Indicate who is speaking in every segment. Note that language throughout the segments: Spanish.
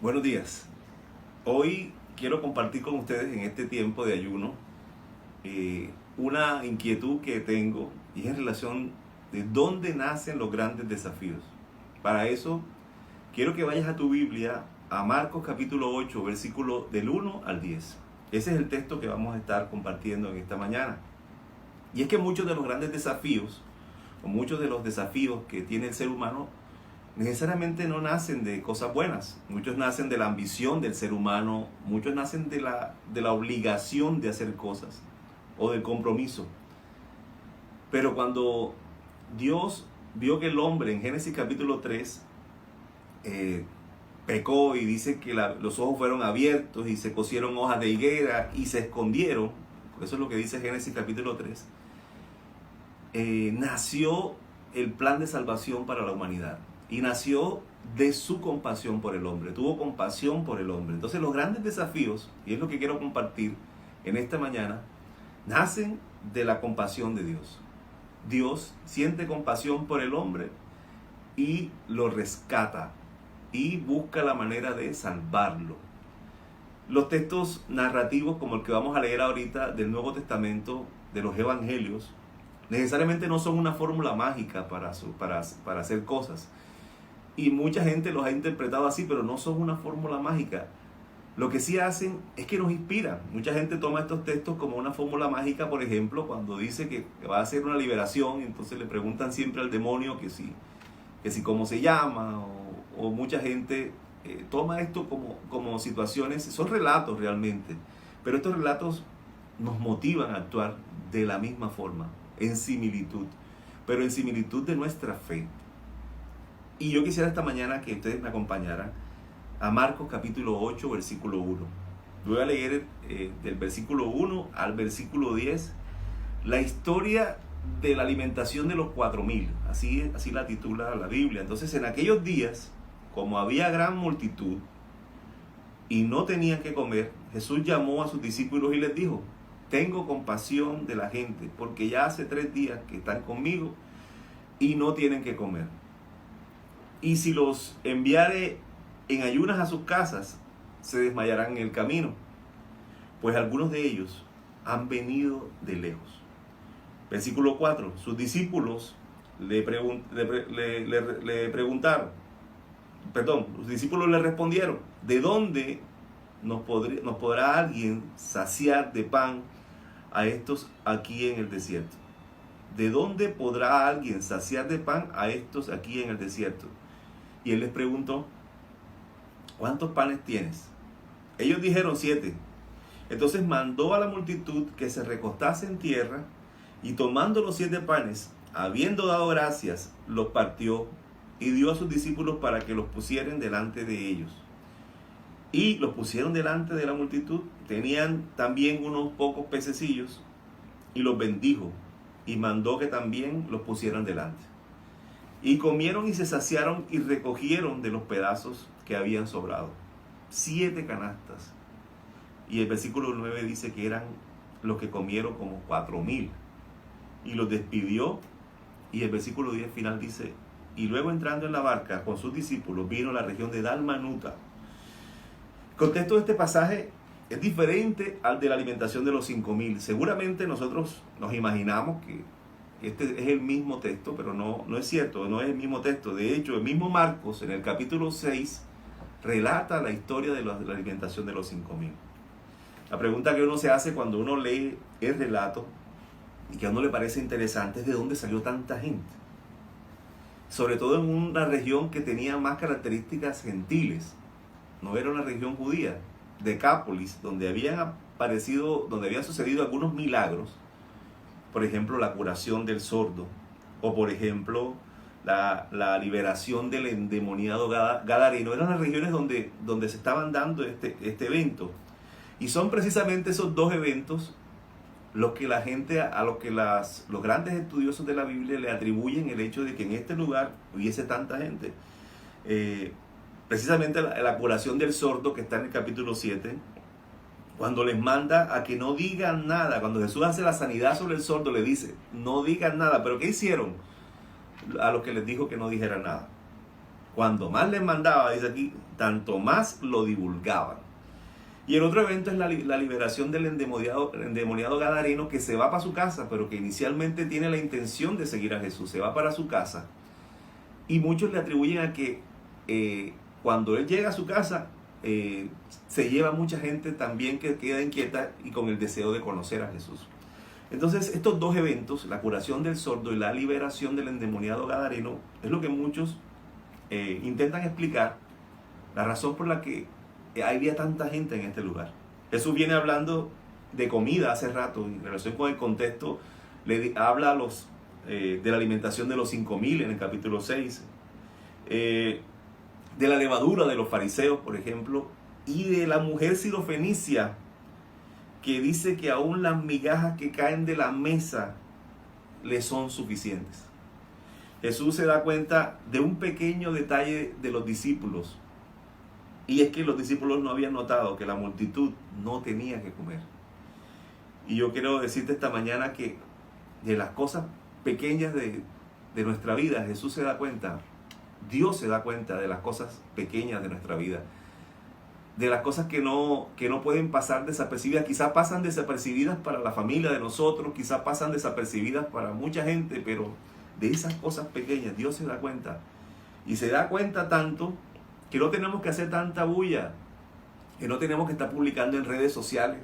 Speaker 1: Buenos días. Hoy quiero compartir con ustedes en este tiempo de ayuno una inquietud que tengo y es en relación de dónde nacen los grandes desafíos. Para eso quiero que vayas a tu Biblia a Marcos capítulo 8, versículo del 1 al 10. Ese es el texto que vamos a estar compartiendo en esta mañana. Y es que muchos de los grandes desafíos o muchos de los desafíos que tiene el ser humano necesariamente no nacen de cosas buenas. Muchos nacen de la ambición del ser humano, muchos nacen de la obligación de hacer cosas o del compromiso. Pero cuando Dios vio que el hombre en Génesis capítulo 3 pecó y dice que los ojos fueron abiertos y se cosieron hojas de higuera y se escondieron, eso es lo que dice Génesis capítulo 3, nació el plan de salvación para la humanidad. Y nació de su compasión por el hombre, tuvo compasión por el hombre. Entonces los grandes desafíos, y es lo que quiero compartir en esta mañana, nacen de la compasión de Dios. Dios siente compasión por el hombre y lo rescata y busca la manera de salvarlo. Los textos narrativos como el que vamos a leer ahorita del Nuevo Testamento, de los Evangelios, necesariamente no son una fórmula mágica para hacer cosas. Y mucha gente los ha interpretado así, pero no son una fórmula mágica. Lo que sí hacen es que nos inspiran. Mucha gente toma estos textos como una fórmula mágica, por ejemplo, cuando dice que va a hacer una liberación, entonces le preguntan siempre al demonio que si cómo se llama, o mucha gente toma esto como situaciones, son relatos realmente, pero estos relatos nos motivan a actuar de la misma forma, en similitud, pero en similitud de nuestra fe. Y yo quisiera esta mañana que ustedes me acompañaran a Marcos capítulo 8, versículo 1. Voy a leer del versículo 1 al versículo 10 la historia de la alimentación de los 4,000. Así la titula la Biblia. Entonces, en aquellos días, como había gran multitud y no tenían que comer, Jesús llamó a sus discípulos y les dijo: tengo compasión de la gente, porque ya hace 3 días que están conmigo y no tienen que comer. Y si los enviare en ayunas a sus casas, se desmayarán en el camino, pues algunos de ellos han venido de lejos. Versículo 4. Sus discípulos le respondieron: ¿de dónde nos podrá alguien saciar de pan a estos aquí en el desierto? ¿De dónde podrá alguien saciar de pan a estos aquí en el desierto? Y él les preguntó: ¿cuántos panes tienes? Ellos dijeron 7. Entonces mandó a la multitud que se recostase en tierra, y tomando los 7 panes, habiendo dado gracias, los partió y dio a sus discípulos para que los pusieran delante de ellos. Y los pusieron delante de la multitud. Tenían también unos pocos pececillos, y los bendijo, y mandó que también los pusieran delante. Y comieron y se saciaron y recogieron de los pedazos que habían sobrado 7 canastas. Y el versículo 9 dice que eran los que comieron como 4,000. Y los despidió. Y el versículo 10 final dice: y luego entrando en la barca con sus discípulos, vino a la región de Dalmanuta. El contexto de este pasaje es diferente al de la alimentación de los 5,000. Seguramente nosotros nos imaginamos que este es el mismo texto, pero no es cierto, no es el mismo texto. De hecho, el mismo Marcos, en el capítulo 6, relata la historia de la alimentación de los 5,000. La pregunta que uno se hace cuando uno lee el relato y que a uno le parece interesante es: ¿de dónde salió tanta gente? Sobre todo en una región que tenía más características gentiles. No era una región judía. Decápolis, donde habían sucedido algunos milagros. Por ejemplo, la curación del sordo, o por ejemplo, la liberación del endemoniado gadareno. Eran las regiones donde se estaban dando este evento. Y son precisamente esos 2 eventos los que la gente, a los que los grandes estudiosos de la Biblia le atribuyen el hecho de que en este lugar hubiese tanta gente. Precisamente la curación del sordo, que está en el capítulo 7, cuando les manda a que no digan nada. Cuando Jesús hace la sanidad sobre el sordo, le dice: no digan nada. ¿Pero qué hicieron? A los que les dijo que no dijeran nada. Cuando más les mandaba, dice aquí, tanto más lo divulgaban. Y el otro evento es la liberación del endemoniado gadareno, que se va para su casa, pero que inicialmente tiene la intención de seguir a Jesús. Se va para su casa. Y muchos le atribuyen a que cuando él llega a su casa, se lleva mucha gente también que queda inquieta y con el deseo de conocer a Jesús. Entonces, estos dos eventos, la curación del sordo y la liberación del endemoniado gadareno, es lo que muchos intentan explicar la razón por la que había tanta gente en este lugar. Jesús viene hablando de comida hace rato, en relación con el contexto, habla de la alimentación de los 5,000 en el capítulo 6, de la levadura de los fariseos, por ejemplo, y de la mujer sirofenicia, que dice que aún las migajas que caen de la mesa le son suficientes. Jesús se da cuenta de un pequeño detalle de los discípulos, y es que los discípulos no habían notado que la multitud no tenía que comer. Y yo quiero decirte esta mañana que de las cosas pequeñas de nuestra vida, Jesús se da cuenta, Dios se da cuenta de las cosas pequeñas de nuestra vida, de las cosas que no pueden pasar desapercibidas. Quizás pasan desapercibidas para la familia de nosotros, quizás pasan desapercibidas para mucha gente, pero de esas cosas pequeñas Dios se da cuenta. Y se da cuenta tanto que no tenemos que hacer tanta bulla, que no tenemos que estar publicando en redes sociales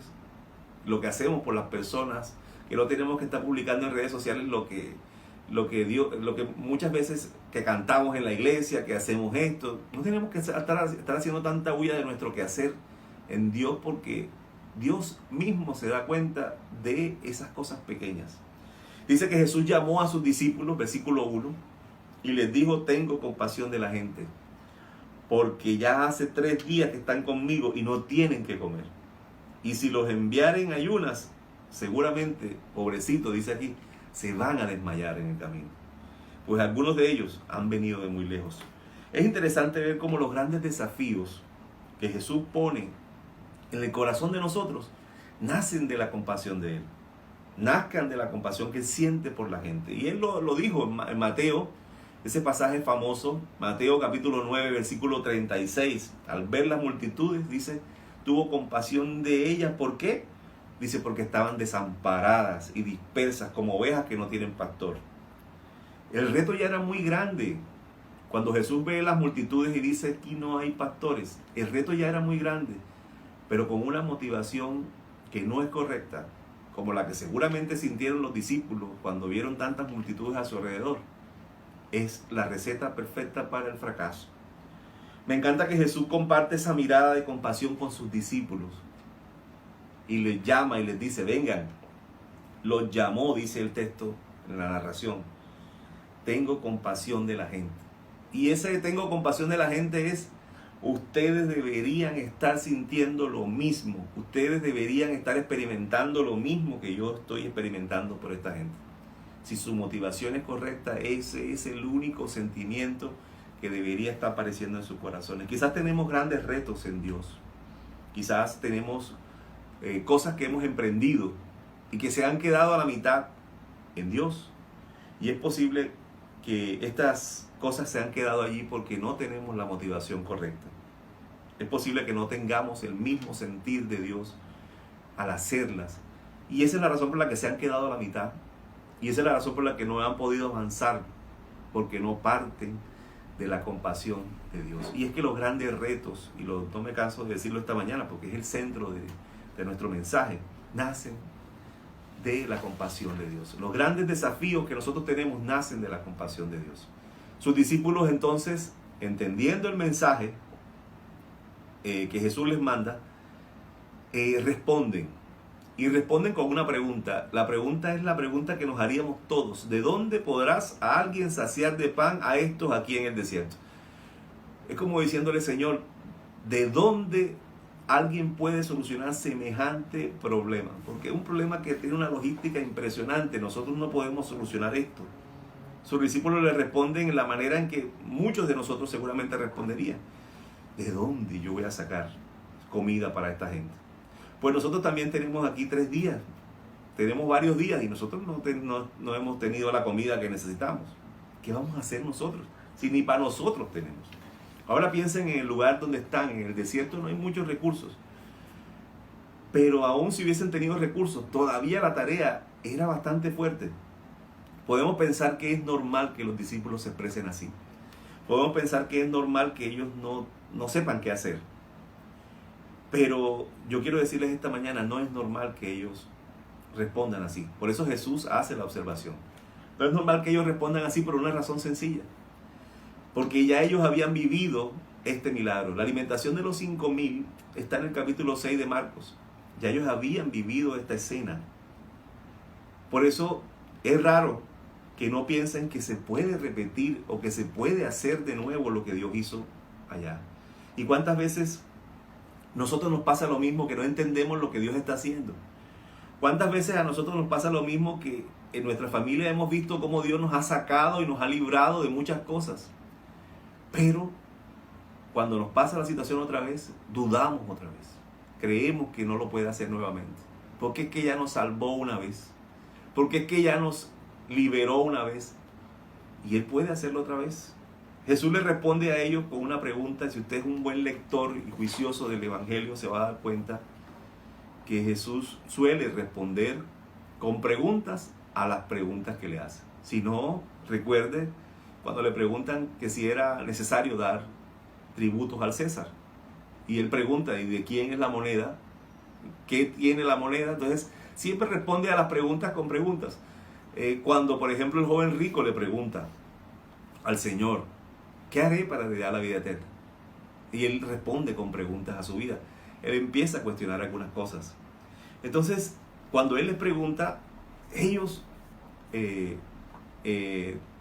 Speaker 1: lo que hacemos por las personas, que no tenemos que estar publicando en redes sociales lo que muchas veces que cantamos en la iglesia, que hacemos esto. No tenemos que estar haciendo tanta bulla de nuestro quehacer en Dios, porque Dios mismo se da cuenta de esas cosas pequeñas. Dice que Jesús llamó a sus discípulos, versículo 1, y les dijo: tengo compasión de la gente, porque ya hace 3 días que están conmigo y no tienen que comer. Y si los enviaren ayunas, seguramente, pobrecito, dice aquí, se van a desmayar en el camino, pues algunos de ellos han venido de muy lejos. Es interesante ver cómo los grandes desafíos que Jesús pone en el corazón de nosotros nacen de la compasión de Él, nazcan de la compasión que Él siente por la gente. Y Él lo dijo en Mateo, ese pasaje famoso, Mateo capítulo 9, versículo 36. Al ver las multitudes, dice, tuvo compasión de ellas. ¿Por qué? Dice, porque estaban desamparadas y dispersas como ovejas que no tienen pastor. El reto ya era muy grande. Cuando Jesús ve las multitudes y dice, aquí no hay pastores, el reto ya era muy grande, pero con una motivación que no es correcta, como la que seguramente sintieron los discípulos cuando vieron tantas multitudes a su alrededor. Es la receta perfecta para el fracaso. Me encanta que Jesús comparte esa mirada de compasión con sus discípulos y les llama y les dice, vengan. Los llamó, dice el texto en la narración. Tengo compasión de la gente. Y ese tengo compasión de la gente es, ustedes deberían estar sintiendo lo mismo. Ustedes deberían estar experimentando lo mismo que yo estoy experimentando por esta gente. Si su motivación es correcta, ese es el único sentimiento que debería estar apareciendo en sus corazones. Quizás tenemos grandes retos en Dios. Quizás tenemos cosas que hemos emprendido y que se han quedado a la mitad en Dios. Y es posible que estas cosas se han quedado allí porque no tenemos la motivación correcta. Es posible que no tengamos el mismo sentir de Dios al hacerlas. Y esa es la razón por la que se han quedado a la mitad. Y esa es la razón por la que no han podido avanzar, porque no parten de la compasión de Dios. Y es que los grandes retos, y no me canso de decirlo esta mañana porque es el centro de nuestro mensaje, nacen de la compasión de Dios. Los grandes desafíos que nosotros tenemos nacen de la compasión de Dios. Sus discípulos entonces, entendiendo el mensaje que Jesús les manda, responden. Y responden con una pregunta. La pregunta es la pregunta que nos haríamos todos. ¿De dónde podrás a alguien saciar de pan a estos aquí en el desierto? Es como diciéndole, Señor, ¿de dónde alguien puede solucionar semejante problema? Porque es un problema que tiene una logística impresionante. Nosotros no podemos solucionar esto. Sus discípulos le responden en la manera en que muchos de nosotros seguramente responderían. ¿De dónde yo voy a sacar comida para esta gente? Pues nosotros también tenemos aquí 3 días, tenemos varios días y nosotros no hemos tenido la comida que necesitamos. ¿Qué vamos a hacer nosotros si ni para nosotros tenemos? Ahora piensen en el lugar donde están, en el desierto no hay muchos recursos. Pero aún si hubiesen tenido recursos, todavía la tarea era bastante fuerte. Podemos pensar que es normal que los discípulos se expresen así. Podemos pensar que es normal que ellos no sepan qué hacer. Pero yo quiero decirles esta mañana, no es normal que ellos respondan así. Por eso Jesús hace la observación. No es normal que ellos respondan así por una razón sencilla. Porque ya ellos habían vivido este milagro. La alimentación de los 5,000 está en el capítulo 6 de Marcos. Ya ellos habían vivido esta escena. Por eso es raro que no piensen que se puede repetir o que se puede hacer de nuevo lo que Dios hizo allá. ¿Y cuántas veces nosotros nos pasa lo mismo, que no entendemos lo que Dios está haciendo? ¿Cuántas veces a nosotros nos pasa lo mismo, que en nuestra familia hemos visto cómo Dios nos ha sacado y nos ha librado de muchas cosas? Pero cuando nos pasa la situación otra vez, dudamos otra vez. Creemos que no lo puede hacer nuevamente. Porque es que ya nos salvó una vez. Porque es que ya nos liberó una vez. Y Él puede hacerlo otra vez. Jesús le responde a ellos con una pregunta. Si usted es un buen lector y juicioso del Evangelio, se va a dar cuenta que Jesús suele responder con preguntas a las preguntas que le hacen. Si no, recuerde cuando le preguntan que si era necesario dar tributos al César. Y Él pregunta, ¿y de quién es la moneda? ¿Qué tiene la moneda? Entonces, siempre responde a las preguntas con preguntas. Cuando, por ejemplo, el joven rico le pregunta al Señor, ¿qué haré para heredar la vida eterna? Y Él responde con preguntas a su vida. Él empieza a cuestionar algunas cosas. Entonces, cuando Él les pregunta,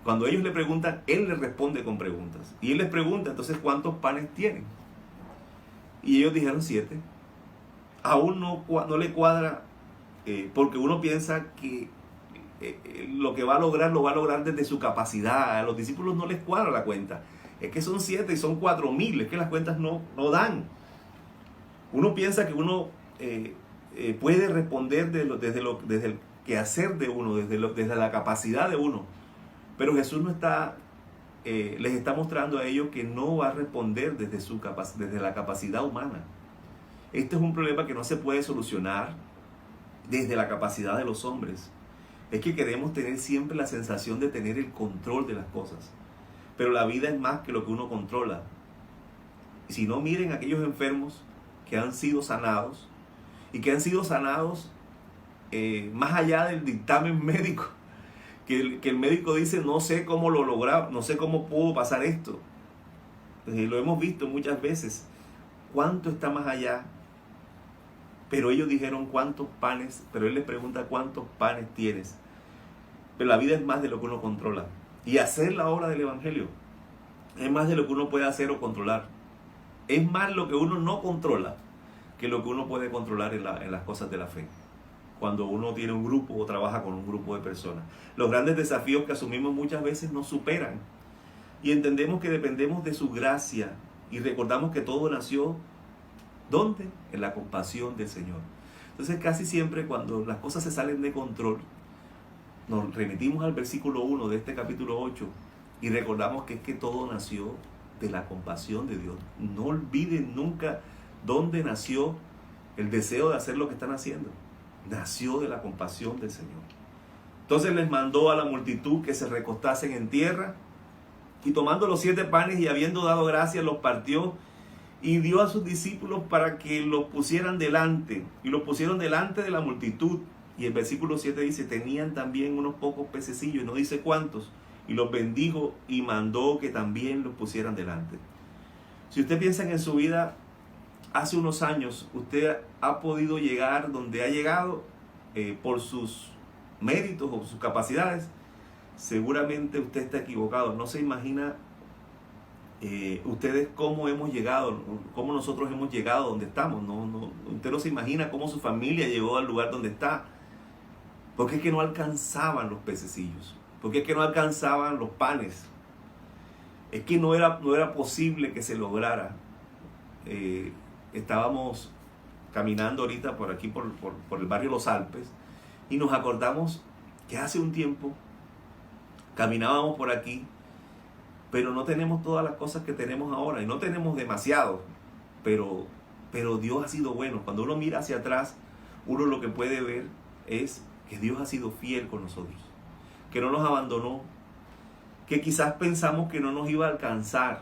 Speaker 1: cuando ellos le preguntan, Él les responde con preguntas. Y Él les pregunta, entonces, ¿cuántos panes tienen? Y ellos dijeron 7. Aún no le cuadra, porque uno piensa que lo que va a lograr, lo va a lograr desde su capacidad. A los discípulos no les cuadra la cuenta. Es que son 7 y son 4,000. Es que las cuentas no dan. Uno piensa que uno puede responder desde el quehacer de uno, desde la capacidad de uno. Pero Jesús les está mostrando a ellos que no va a responder desde la capacidad humana. Este es un problema que no se puede solucionar desde la capacidad de los hombres. Es que queremos tener siempre la sensación de tener el control de las cosas. Pero la vida es más que lo que uno controla. Y si no, miren a aquellos enfermos que han sido sanados, y que han sido sanados más allá del dictamen médico. Que el médico dice, no sé cómo lo lograron, no sé cómo pudo pasar esto. Lo hemos visto muchas veces. ¿Cuánto está más allá? Pero ellos dijeron, ¿cuántos panes? Pero Él les pregunta, ¿cuántos panes tienes? Pero la vida es más de lo que uno controla. Y hacer la obra del Evangelio es más de lo que uno puede hacer o controlar. Es más lo que uno no controla que lo que uno puede controlar en las cosas de la fe. Cuando uno tiene un grupo o trabaja con un grupo de personas. Los grandes desafíos que asumimos muchas veces nos superan. Y entendemos que dependemos de su gracia. Y recordamos que todo nació, ¿dónde? En la compasión del Señor. Entonces casi siempre cuando las cosas se salen de control, nos remitimos al versículo 1 de este capítulo 8 y recordamos que es que todo nació de la compasión de Dios. No olviden nunca dónde nació el deseo de hacer lo que están haciendo. Nació de la compasión del Señor. Entonces les mandó a la multitud que se recostasen en tierra, y tomando los 7 panes y habiendo dado gracias, los partió y dio a sus discípulos para que los pusieran delante, y los pusieron delante de la multitud. Y el versículo 7 dice, tenían también unos pocos pececillos, y no dice cuántos, y los bendijo y mandó que también los pusieran delante. Si usted piensa en su vida, hace unos años, usted ha podido llegar donde ha llegado por sus méritos o sus capacidades, seguramente usted está equivocado. No se imagina ustedes cómo hemos llegado, cómo nosotros hemos llegado donde estamos. Usted no se imagina cómo su familia llegó al lugar donde está. Porque es que no alcanzaban los pececillos. Porque es que no alcanzaban los panes. Es que no era posible que se lograra. Estábamos caminando ahorita por aquí, por el barrio Los Alpes, y nos acordamos que hace un tiempo caminábamos por aquí pero no tenemos todas las cosas que tenemos ahora, y no tenemos demasiado, pero Dios ha sido bueno. Cuando uno mira hacia atrás, uno lo que puede ver es que Dios ha sido fiel con nosotros, que no nos abandonó, que quizás pensamos que no nos iba a alcanzar,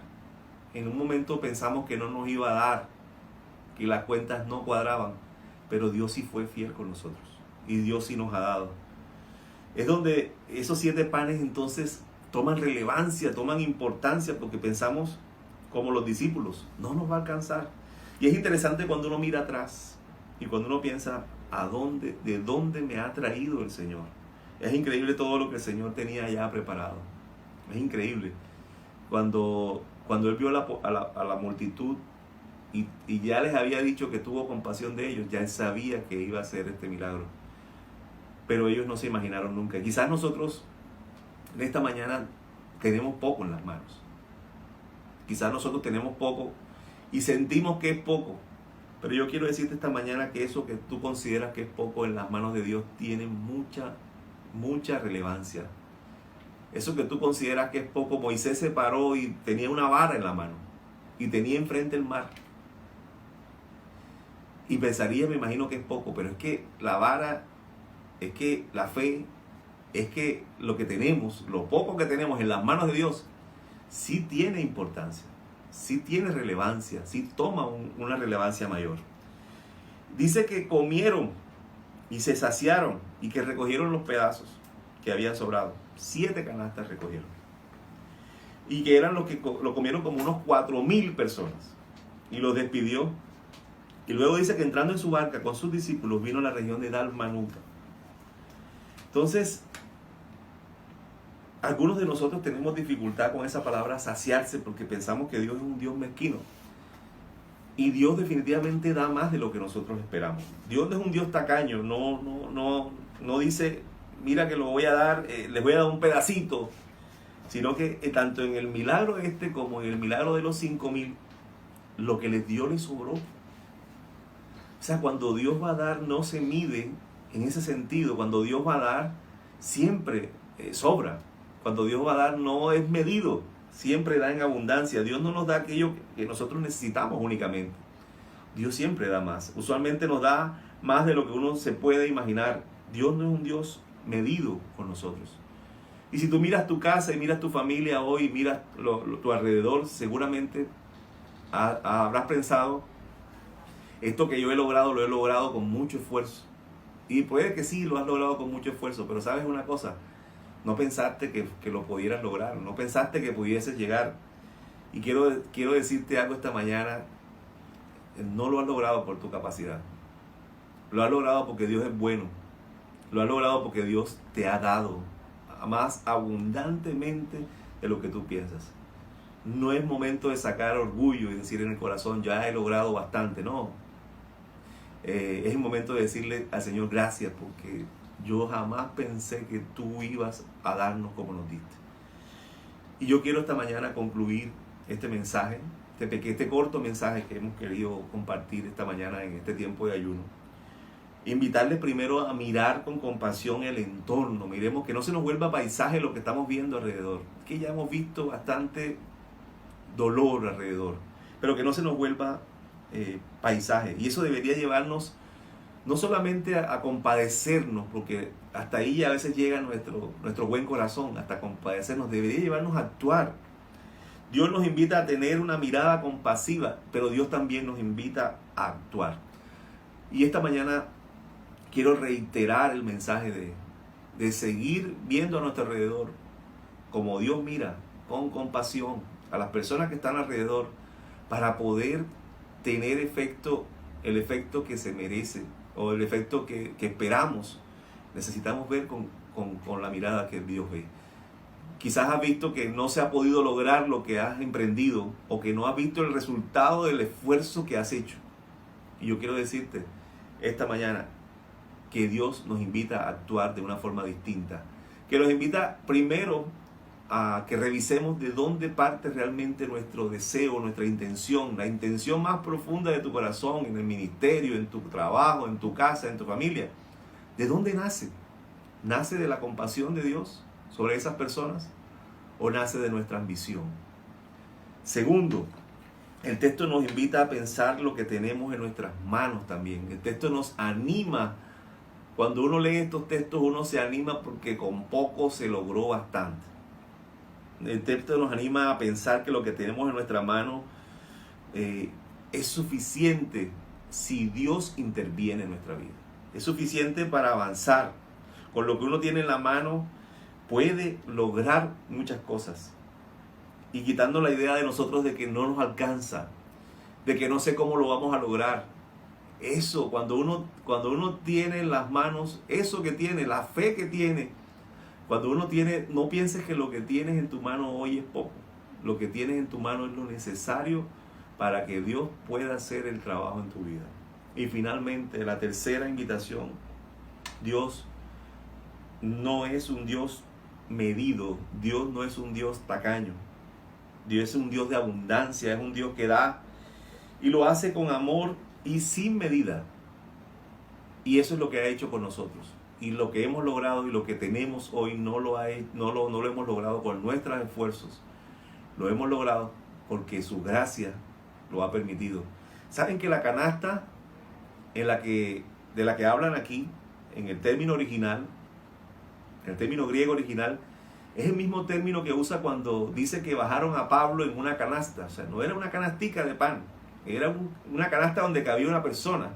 Speaker 1: en un momento pensamos que no nos iba a dar, que las cuentas no cuadraban, pero Dios sí fue fiel con nosotros, y Dios sí nos ha dado. Es donde esos 7 panes entonces toman relevancia, toman importancia, porque pensamos como los discípulos, no nos va a alcanzar. Y es interesante cuando uno mira atrás y cuando uno piensa, ¿de dónde me ha traído el Señor? Es increíble todo lo que el Señor tenía ya preparado. Es increíble. Cuando Él vio a la multitud y ya les había dicho que tuvo compasión de ellos, ya Él sabía que iba a hacer este milagro. Pero ellos no se imaginaron nunca. Quizás nosotros en esta mañana tenemos poco en las manos. Quizás nosotros tenemos poco y sentimos que es poco. Pero yo quiero decirte esta mañana que eso que tú consideras que es poco en las manos de Dios tiene mucha relevancia. Eso que tú consideras que es poco, Moisés se paró y tenía una vara en la mano y tenía enfrente el mar. Y pensaría, me imagino que es poco, pero es que la vara, es que la fe, es que lo que tenemos, lo poco que tenemos en las manos de Dios, sí tiene importancia, sí tiene relevancia, sí toma una relevancia mayor. Dice que comieron y se saciaron y que recogieron los pedazos que habían sobrado. 7 canastas recogieron. Y que eran los que lo comieron como unos 4,000 personas. Y los despidió. Y luego dice que entrando en su barca con sus discípulos vino a la región de Dalmanuta. Entonces, algunos de nosotros tenemos dificultad con esa palabra saciarse porque pensamos que Dios es un Dios mezquino. Y Dios definitivamente da más de lo que nosotros esperamos. Dios no es un Dios tacaño, no dice, mira que lo voy a dar, les voy a dar un pedacito, sino que tanto en el milagro como en el milagro de los 5,000, lo que les dio les sobró. O sea, cuando Dios va a dar no se mide en ese sentido. Cuando Dios va a dar siempre sobra. Cuando Dios va a dar no es medido, siempre da en abundancia. Dios no nos da aquello que nosotros necesitamos únicamente. Dios siempre da más. Usualmente nos da más de lo que uno se puede imaginar. Dios no es un Dios medido con nosotros. Y si tú miras tu casa y miras tu familia hoy, miras tu alrededor, seguramente habrás pensado, esto que yo he logrado, lo he logrado con mucho esfuerzo. Y puede que sí, lo has logrado con mucho esfuerzo, pero ¿sabes una cosa? No pensaste que lo pudieras lograr, no pensaste que pudieses llegar. Y quiero decirte algo esta mañana, no lo has logrado por tu capacidad. Lo has logrado porque Dios es bueno. Lo has logrado porque Dios te ha dado más abundantemente de lo que tú piensas. No es momento de sacar orgullo y decir en el corazón, ya he logrado bastante, no. Es el momento de decirle al Señor gracias porque yo jamás pensé que tú ibas a darnos como nos diste. Y yo quiero esta mañana concluir este mensaje, este corto mensaje que hemos querido compartir esta mañana en este tiempo de ayuno. Invitarles primero a mirar con compasión el entorno. Miremos que no se nos vuelva paisaje lo que estamos viendo alrededor. Que ya hemos visto bastante dolor alrededor, pero que no se nos vuelva paisaje. Y eso debería llevarnos no solamente a compadecernos, porque hasta ahí ya a veces llega nuestro buen corazón, hasta compadecernos, debería llevarnos a actuar. Dios nos invita a tener una mirada compasiva, pero Dios también nos invita a actuar. Y esta mañana quiero reiterar el mensaje de seguir viendo a nuestro alrededor como Dios mira, con compasión a las personas que están alrededor, para poder tener el efecto que se merece, o el efecto que esperamos. Necesitamos ver con la mirada que Dios ve. Quizás has visto que no se ha podido lograr lo que has emprendido, o que no has visto el resultado del esfuerzo que has hecho. Y yo quiero decirte esta mañana que Dios nos invita a actuar de una forma distinta. Que nos invita primero a que revisemos de dónde parte realmente nuestro deseo, nuestra intención, la intención más profunda de tu corazón, en el ministerio, en tu trabajo, en tu casa, en tu familia. ¿De dónde nace? ¿Nace de la compasión de Dios sobre esas personas o nace de nuestra ambición? Segundo, el texto nos invita a pensar lo que tenemos en nuestras manos también. El texto nos anima. Cuando uno lee estos textos, uno se anima porque con poco se logró bastante. El texto nos anima a pensar que lo que tenemos en nuestra mano es suficiente si Dios interviene en nuestra vida. Es suficiente para avanzar. Con lo que uno tiene en la mano puede lograr muchas cosas. Y quitando la idea de nosotros de que no nos alcanza, de que no sé cómo lo vamos a lograr. Eso, cuando uno tiene en las manos eso que tiene, la fe que tiene, cuando uno tiene, no pienses que lo que tienes en tu mano hoy es poco. Lo que tienes en tu mano es lo necesario para que Dios pueda hacer el trabajo en tu vida. Y finalmente, la tercera invitación: Dios no es un Dios medido, Dios no es un Dios tacaño. Dios es un Dios de abundancia, es un Dios que da y lo hace con amor y sin medida. Y eso es lo que ha hecho con nosotros. Y lo que hemos logrado y lo que tenemos hoy no lo hemos logrado con nuestros esfuerzos. Lo hemos logrado porque su gracia lo ha permitido. ¿Saben que la canasta de la que hablan aquí, en el término original, en el término griego original, es el mismo término que usa cuando dice que bajaron a Pablo en una canasta? O sea, no era una canastica de pan, era una canasta donde cabía una persona.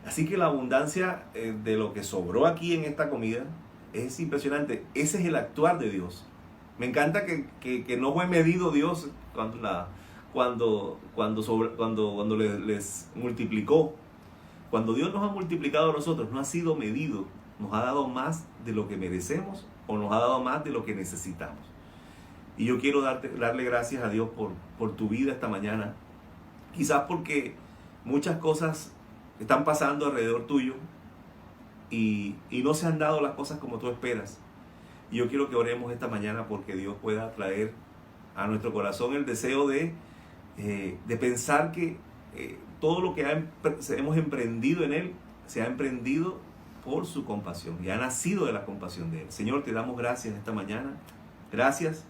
Speaker 1: Así que la abundancia de lo que sobró aquí en esta comida es impresionante. Ese es el actuar de Dios. Me encanta que no fue medido Dios cuando les multiplicó. Cuando Dios nos ha multiplicado a nosotros, no ha sido medido. Nos ha dado más de lo que merecemos o nos ha dado más de lo que necesitamos. Y yo quiero darle gracias a Dios por tu vida esta mañana. Quizás porque muchas cosas están pasando alrededor tuyo y no se han dado las cosas como tú esperas. Y yo quiero que oremos esta mañana porque Dios pueda traer a nuestro corazón el deseo de pensar que todo lo que hemos emprendido en Él se ha emprendido por su compasión y ha nacido de la compasión de Él. Señor, te damos gracias esta mañana. Gracias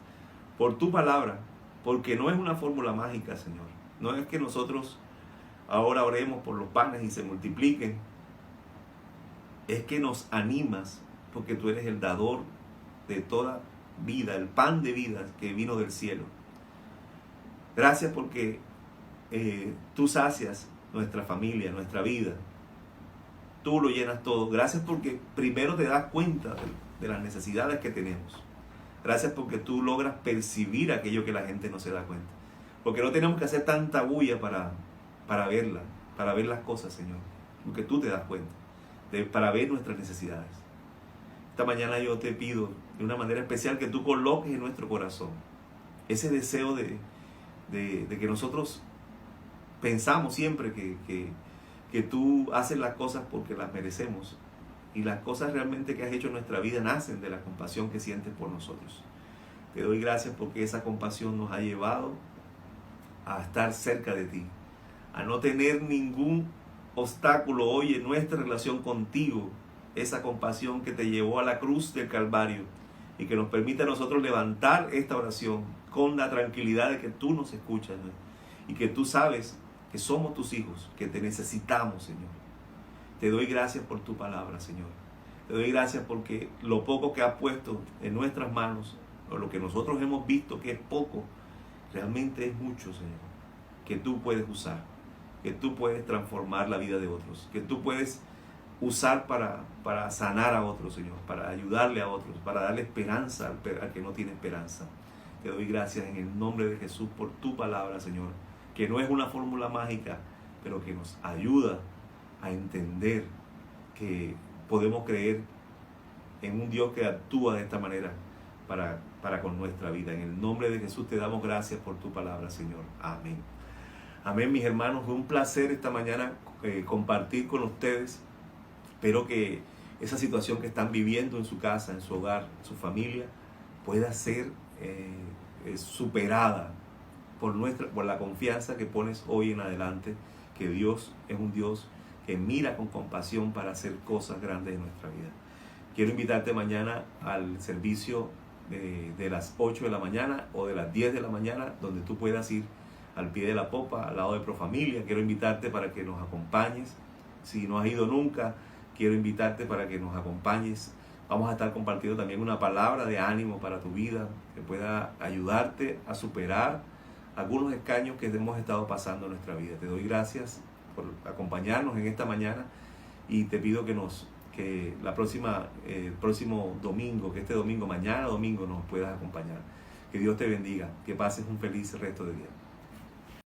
Speaker 1: por tu palabra, porque no es una fórmula mágica, Señor. No es que nosotros ahora oremos por los panes y se multipliquen. Es que nos animas porque tú eres el dador de toda vida, el pan de vida que vino del cielo. Gracias porque tú sacias nuestra familia, nuestra vida. Tú lo llenas todo. Gracias porque primero te das cuenta de las necesidades que tenemos. Gracias porque tú logras percibir aquello que la gente no se da cuenta. Porque no tenemos que hacer tanta bulla para verla, para ver las cosas, Señor. Porque tú te das cuenta, para ver nuestras necesidades. Esta mañana yo te pido de una manera especial que tú coloques en nuestro corazón ese deseo de que nosotros pensamos siempre que tú haces las cosas porque las merecemos. Y las cosas realmente que has hecho en nuestra vida nacen de la compasión que sientes por nosotros. Te doy gracias porque esa compasión nos ha llevado a estar cerca de ti, a no tener ningún obstáculo hoy en nuestra relación contigo. Esa compasión que te llevó a la cruz del Calvario y que nos permite a nosotros levantar esta oración con la tranquilidad de que tú nos escuchas, ¿no? Y que tú sabes que somos tus hijos, que te necesitamos, Señor. Te doy gracias por tu palabra, Señor. Te doy gracias porque lo poco que has puesto en nuestras manos, o lo que nosotros hemos visto que es poco, realmente es mucho, Señor, que tú puedes usar, que tú puedes transformar la vida de otros, que tú puedes usar para sanar a otros, Señor, para ayudarle a otros, para darle esperanza al que no tiene esperanza. Te doy gracias en el nombre de Jesús por tu palabra, Señor, que no es una fórmula mágica, pero que nos ayuda a entender que podemos creer en un Dios que actúa de esta manera para con nuestra vida. En el nombre de Jesús te damos gracias por tu palabra, Señor. Amén. Amén, mis hermanos. Fue un placer esta mañana compartir con ustedes. Espero que esa situación que están viviendo en su casa, en su hogar, en su familia, pueda ser superada por la confianza que pones hoy en adelante, que Dios es un Dios que mira con compasión para hacer cosas grandes en nuestra vida. Quiero invitarte mañana al servicio de las 8 de la mañana o de las 10 de la mañana, donde tú puedas ir al pie de la popa, al lado de Profamilia. Quiero invitarte para que nos acompañes. Si no has ido nunca, quiero invitarte para que nos acompañes. Vamos a estar compartiendo también una palabra de ánimo para tu vida, que pueda ayudarte a superar algunos escaños que hemos estado pasando en nuestra vida. Te doy gracias por acompañarnos en esta mañana y te pido que el próximo domingo, que este domingo, mañana domingo, nos puedas acompañar. Que Dios te bendiga, que pases un feliz resto de día.